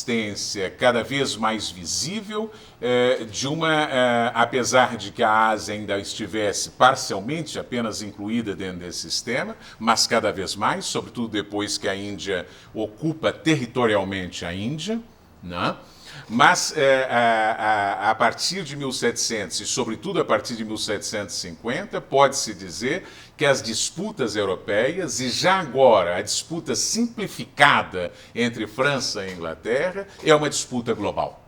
existência cada vez mais visível apesar de que a Ásia ainda estivesse parcialmente apenas incluída dentro desse sistema, mas cada vez mais, sobretudo depois que a Índia ocupa territorialmente a Índia, né? Mas a partir de 1700 e sobretudo a partir de 1750, pode-se dizer que as disputas europeias, e já agora a disputa simplificada entre França e Inglaterra, é uma disputa global.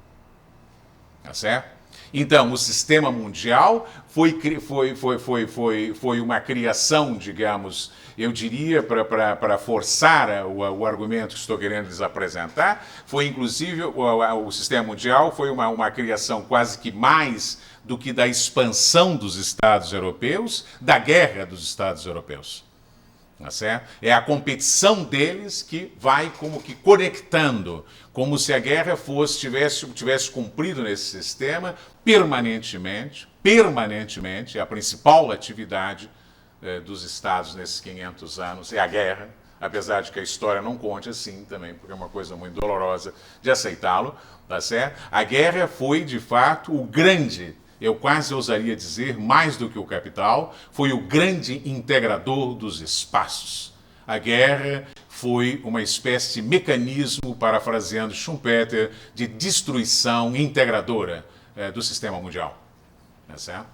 Tá certo? Então, o sistema mundial foi uma criação, digamos, eu diria, para forçar o argumento que estou querendo lhes apresentar, foi inclusive, o sistema mundial foi uma criação quase que mais do que da expansão dos Estados europeus, da guerra dos Estados europeus. Tá certo? É a competição deles que vai como que conectando, como se a guerra tivesse cumprido nesse sistema permanentemente, a principal atividade dos Estados nesses 500 anos é a guerra, apesar de que a história não conte assim também, porque é uma coisa muito dolorosa de aceitá-lo, tá certo? A guerra foi, de fato, o grande, eu quase ousaria dizer, mais do que o capital, foi o grande integrador dos espaços. A guerra foi uma espécie de mecanismo, parafraseando Schumpeter, de destruição integradora do sistema mundial. Tá certo?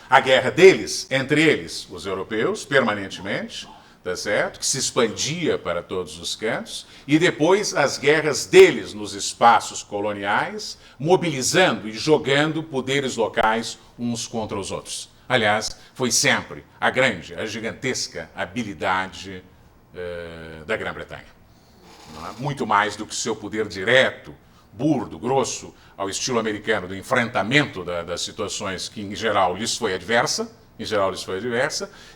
A guerra deles, entre eles, os europeus, permanentemente, tá certo? Que se expandia para todos os cantos, e depois as guerras deles nos espaços coloniais, mobilizando e jogando poderes locais uns contra os outros. Aliás, foi sempre a gigantesca habilidade da Grã-Bretanha. Muito mais do que seu poder direto, burdo, grosso, ao estilo americano, do enfrentamento das situações que, em geral, lhes foi adversa,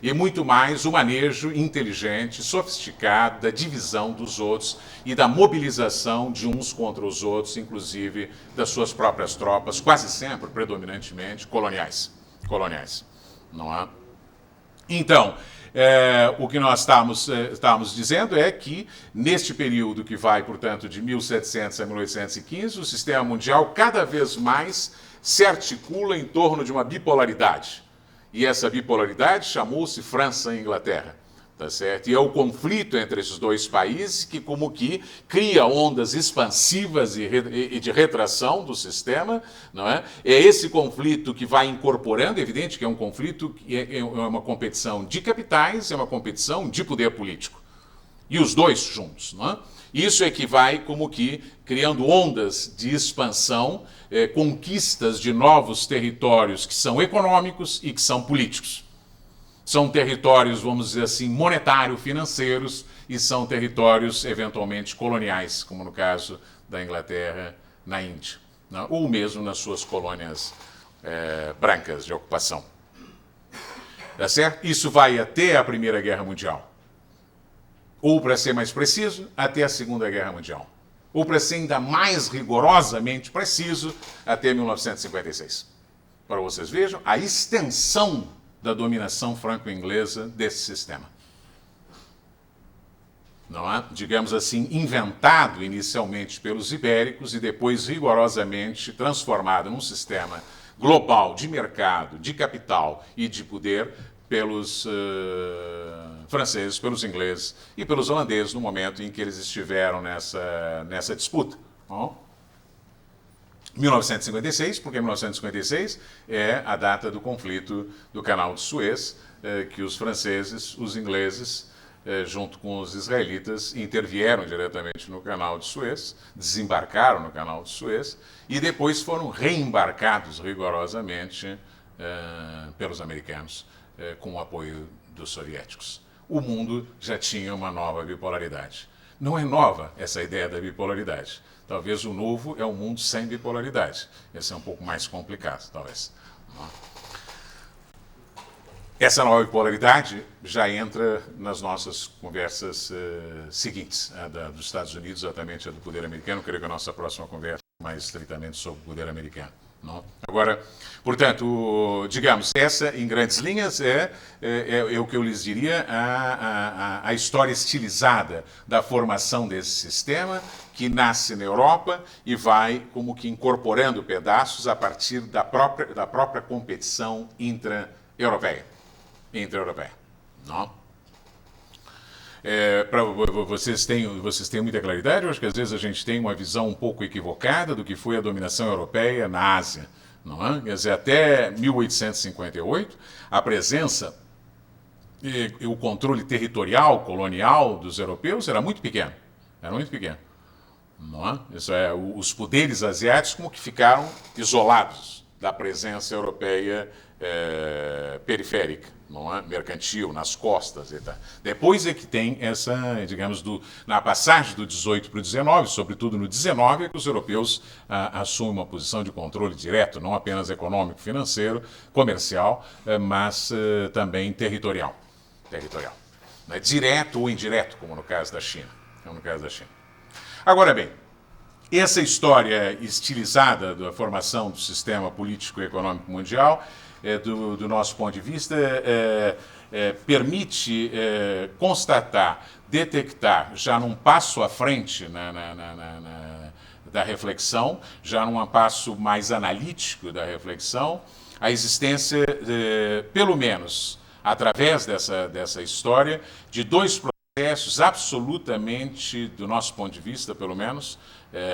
e muito mais o manejo inteligente, sofisticado da divisão dos outros e da mobilização de uns contra os outros, inclusive das suas próprias tropas, quase sempre, predominantemente, coloniais. Não é? Então, o que nós estamos dizendo é que, neste período que vai, portanto, de 1700 a 1815, o sistema mundial cada vez mais se articula em torno de uma bipolaridade. E essa bipolaridade chamou-se França e Inglaterra. Tá certo? E é o conflito entre esses dois países que como que cria ondas expansivas e de retração do sistema, não é? É esse conflito que vai incorporando, é evidente que é um conflito, é uma competição de capitais, é uma competição de poder político. E os dois juntos, não é? Isso é que vai como que criando ondas de expansão, conquistas de novos territórios que são econômicos e que são políticos. São territórios, vamos dizer assim, monetário-financeiros e são territórios, eventualmente, coloniais, como no caso da Inglaterra na Índia, né? Ou mesmo nas suas colônias brancas de ocupação. Tá certo? Isso vai até a Primeira Guerra Mundial. Ou, para ser mais preciso, até a Segunda Guerra Mundial. Ou, para ser ainda mais rigorosamente preciso, até 1956. Para vocês vejam a extensão da dominação franco-inglesa desse sistema. Não é? Digamos assim, inventado inicialmente pelos ibéricos e depois rigorosamente transformado num sistema global de mercado, de capital e de poder pelos franceses, pelos ingleses e pelos holandeses no momento em que eles estiveram nessa disputa. Bom, 1956, porque 1956 é a data do conflito do Canal de Suez, que os franceses, os ingleses, junto com os israelitas, intervieram diretamente no Canal de Suez, desembarcaram no Canal de Suez e depois foram reembarcados rigorosamente pelos americanos, com o apoio dos soviéticos. O mundo já tinha uma nova bipolaridade. Não é nova essa ideia da bipolaridade. Talvez o novo é um mundo sem bipolaridade. Esse é um pouco mais complicado, talvez. Essa nova bipolaridade já entra nas nossas conversas seguintes. A dos Estados Unidos, exatamente a do poder americano. Eu creio que a nossa próxima conversa é mais estritamente sobre o poder americano. Não? Agora, portanto, digamos, essa, em grandes linhas, é o que eu lhes diria, a história estilizada da formação desse sistema, que nasce na Europa e vai como que incorporando pedaços a partir da própria competição intra-europeia. Não? Para vocês têm muita claridade, eu acho que às vezes a gente tem uma visão um pouco equivocada do que foi a dominação europeia na Ásia. Não é? Quer dizer, até 1858, a presença e o controle territorial, colonial dos europeus era muito pequeno. Era muito pequeno. Não é? Isso é, os poderes asiáticos como que ficaram isolados da presença europeia periférica, não é? Mercantil, nas costas e tal. Depois é que tem essa, digamos, na passagem do 18 para o 19, sobretudo no 19, é que os europeus assumem uma posição de controle direto, não apenas econômico, financeiro, comercial, mas também territorial. Né? Direto ou indireto, como no caso da China. Agora bem, essa história estilizada da formação do sistema político e econômico mundial, do nosso ponto de vista, permite constatar, detectar, já num passo à frente da reflexão, já num passo mais analítico da reflexão, a existência, pelo menos através dessa história, de dois processos absolutamente, do nosso ponto de vista, pelo menos,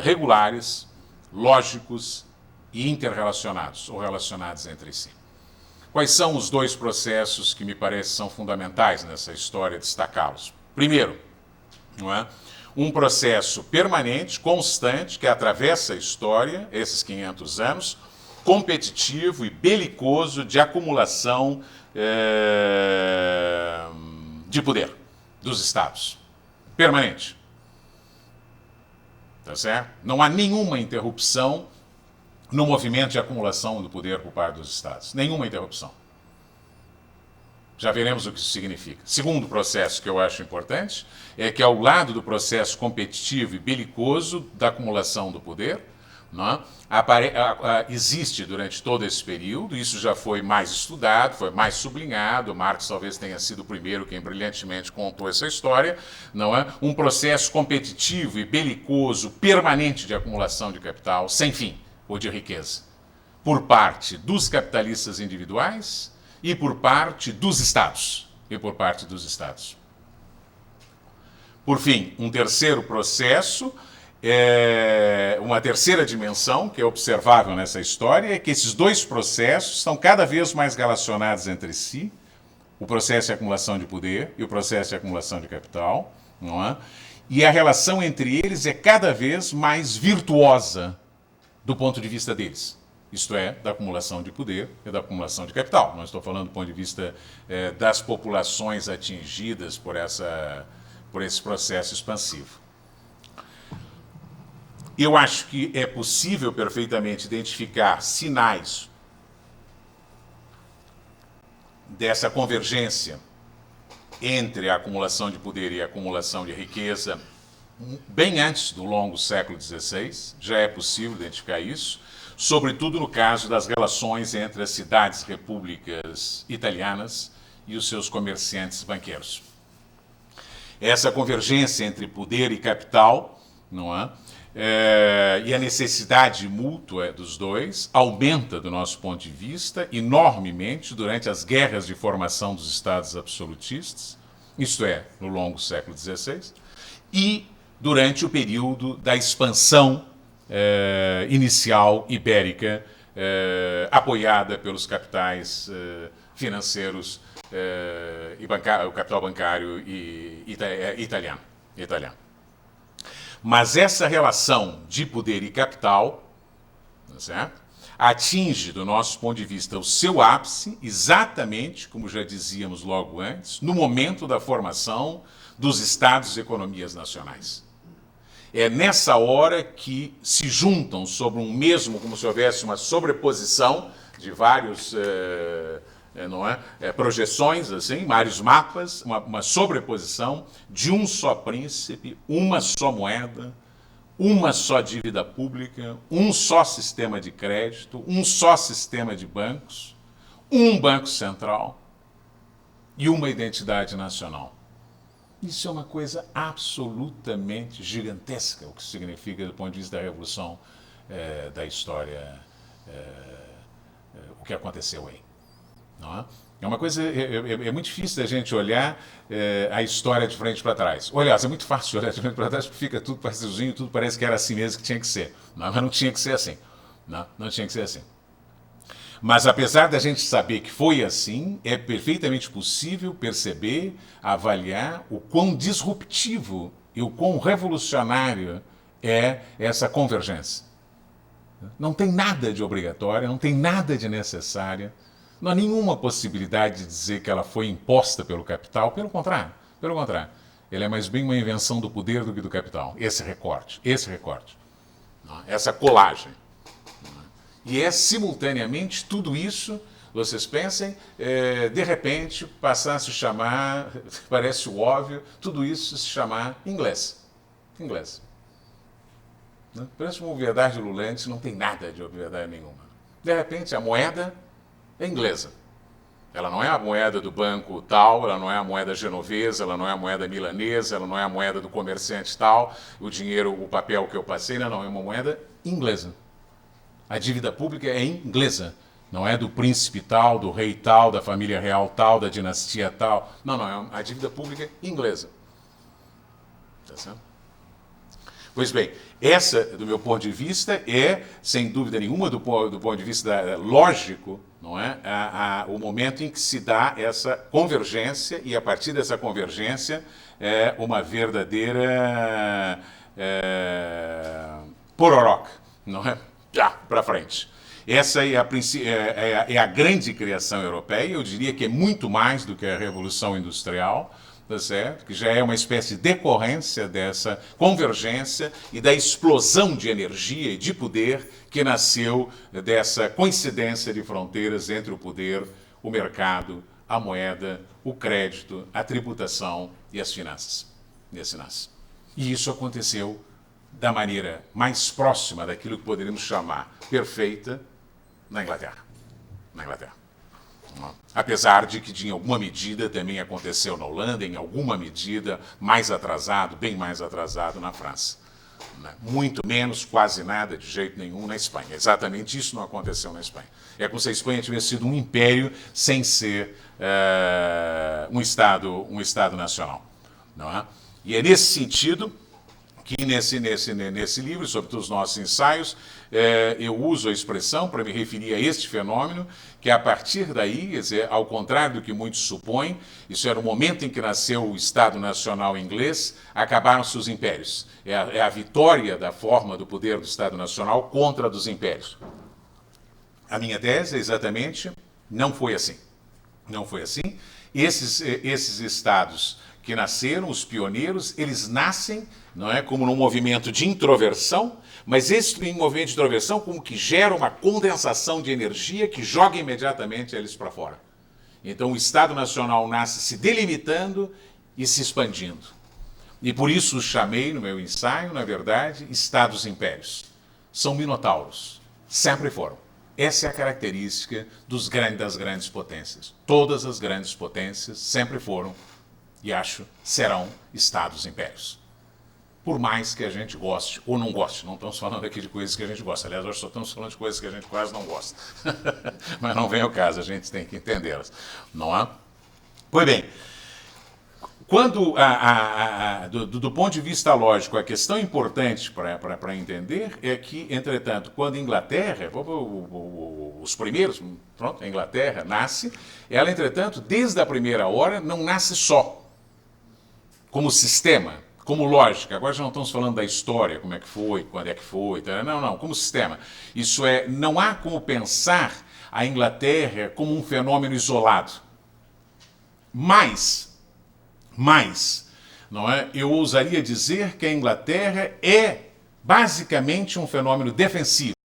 regulares, lógicos e interrelacionados, ou relacionados entre si. Quais são os dois processos que me parecem são fundamentais nessa história destacá-los? Primeiro, não é? Um processo permanente, constante, que atravessa a história, esses 500 anos, competitivo e belicoso de acumulação de poder dos Estados. Permanente. Tá certo? Não há nenhuma interrupção no movimento de acumulação do poder por parte dos Estados. Nenhuma interrupção. Já veremos o que isso significa. Segundo processo que eu acho importante é que, ao lado do processo competitivo e belicoso da acumulação do poder, não, existe durante todo esse período, isso já foi mais estudado, foi mais sublinhado, Marx talvez tenha sido o primeiro quem brilhantemente contou essa história, não é? Um processo competitivo e belicoso permanente de acumulação de capital sem fim, ou de riqueza, por parte dos capitalistas individuais e por parte dos Estados. Por fim, um terceiro processo, uma terceira dimensão que é observável nessa história é que esses dois processos estão cada vez mais relacionados entre si, o processo de acumulação de poder e o processo de acumulação de capital, não é? E a relação entre eles é cada vez mais virtuosa do ponto de vista deles, isto é, da acumulação de poder e da acumulação de capital. Não estou falando do ponto de vista das populações atingidas por esse processo expansivo. Eu acho que é possível perfeitamente identificar sinais dessa convergência entre a acumulação de poder e a acumulação de riqueza bem antes do longo século XVI, já é possível identificar isso, sobretudo no caso das relações entre as cidades-repúblicas italianas e os seus comerciantes banqueiros. Essa convergência entre poder e capital, não é? E a necessidade mútua dos dois aumenta, do nosso ponto de vista, enormemente durante as guerras de formação dos Estados absolutistas, isto é, no longo século XVI, e durante o período da expansão inicial ibérica, apoiada pelos capitais financeiros e o capital bancário italiano. Mas essa relação de poder e capital, certo? Atinge, do nosso ponto de vista, o seu ápice, exatamente, como já dizíamos logo antes, no momento da formação dos Estados e economias nacionais. É nessa hora que se juntam sobre um mesmo, como se houvesse uma sobreposição de vários projeções, assim, vários mapas, uma sobreposição de um só príncipe, uma só moeda, uma só dívida pública, um só sistema de crédito, um só sistema de bancos, um banco central e uma identidade nacional. Isso é uma coisa absolutamente gigantesca, o que significa do ponto de vista da revolução da história, o que aconteceu aí. Não é? É uma coisa, é muito difícil da gente olhar a história de frente para trás. Aliás, é muito fácil olhar de frente para trás porque fica tudo parecidozinho, tudo parece que era assim mesmo que tinha que ser. Não, mas não tinha que ser assim. Não tinha que ser assim. Mas apesar da gente saber que foi assim, é perfeitamente possível perceber, avaliar o quão disruptivo e o quão revolucionário é essa convergência. Não tem nada de obrigatória, não tem nada de necessária, não há nenhuma possibilidade de dizer que ela foi imposta pelo capital, pelo contrário, Ele é mais bem uma invenção do poder do que do capital, esse recorte, essa colagem. E é simultaneamente tudo isso, vocês pensem, de repente passar a se chamar, parece óbvio, tudo isso se chamar inglês. Parece uma obviedade lulante, não tem nada de obviedade nenhuma. De repente a moeda é inglesa. Ela não é a moeda do banco tal, ela não é a moeda genovesa, ela não é a moeda milanesa, ela não é a moeda do comerciante tal, o dinheiro, o papel que eu passei, não, é uma moeda inglesa. A dívida pública é inglesa, não é do príncipe tal, do rei tal, da família real tal, da dinastia tal. Não, a dívida pública é inglesa. Tá certo? Pois bem, essa, do meu ponto de vista, é, sem dúvida nenhuma, do ponto de vista lógico, não é? O momento em que se dá essa convergência, e a partir dessa convergência, uma verdadeira pororoca, não é? Já, para frente. Essa é a grande criação europeia, eu diria que é muito mais do que a Revolução Industrial, tá certo? Que já é uma espécie de decorrência dessa convergência e da explosão de energia e de poder que nasceu dessa coincidência de fronteiras entre o poder, o mercado, a moeda, o crédito, a tributação e as finanças. E isso aconteceu da maneira mais próxima daquilo que poderíamos chamar perfeita na Inglaterra. Apesar de que, em alguma medida, também aconteceu na Holanda, em alguma medida, mais atrasado, bem mais atrasado na França. Muito menos, quase nada, de jeito nenhum, na Espanha. Exatamente isso não aconteceu na Espanha. É como se a Espanha tivesse sido um império sem ser um Estado nacional. Não é? E é nesse sentido que nesse livro, sobretudo os nossos ensaios, eu uso a expressão para me referir a este fenômeno, que a partir daí, quer dizer, ao contrário do que muitos supõem, isso era o momento em que nasceu o Estado Nacional inglês, acabaram-se os impérios. É a vitória da forma do poder do Estado Nacional contra a dos impérios. A minha tese é exatamente, não foi assim. Esses estados que nasceram, os pioneiros, eles nascem, não é, como num movimento de introversão, mas esse movimento de introversão como que gera uma condensação de energia que joga imediatamente eles para fora. Então o Estado Nacional nasce se delimitando e se expandindo. E por isso o chamei no meu ensaio, na verdade, Estados-impérios. São minotauros, sempre foram. Essa é a característica das grandes potências. Todas as grandes potências sempre foram, e acho, serão Estados-impérios. Por mais que a gente goste ou não goste. Não estamos falando aqui de coisas que a gente gosta. Aliás, hoje só estamos falando de coisas que a gente quase não gosta. Mas não vem ao caso, a gente tem que entendê-las. Não é? Pois bem, quando, do ponto de vista lógico, a questão importante para entender é que, entretanto, quando a Inglaterra, os primeiros, pronto, a Inglaterra nasce, ela, entretanto, desde a primeira hora, não nasce só como sistema, como lógica. Agora já não estamos falando da história, como é que foi, quando é que foi, não, como sistema. Isso é, não há como pensar a Inglaterra como um fenômeno isolado. Mas, não é? Eu ousaria dizer que a Inglaterra é basicamente um fenômeno defensivo.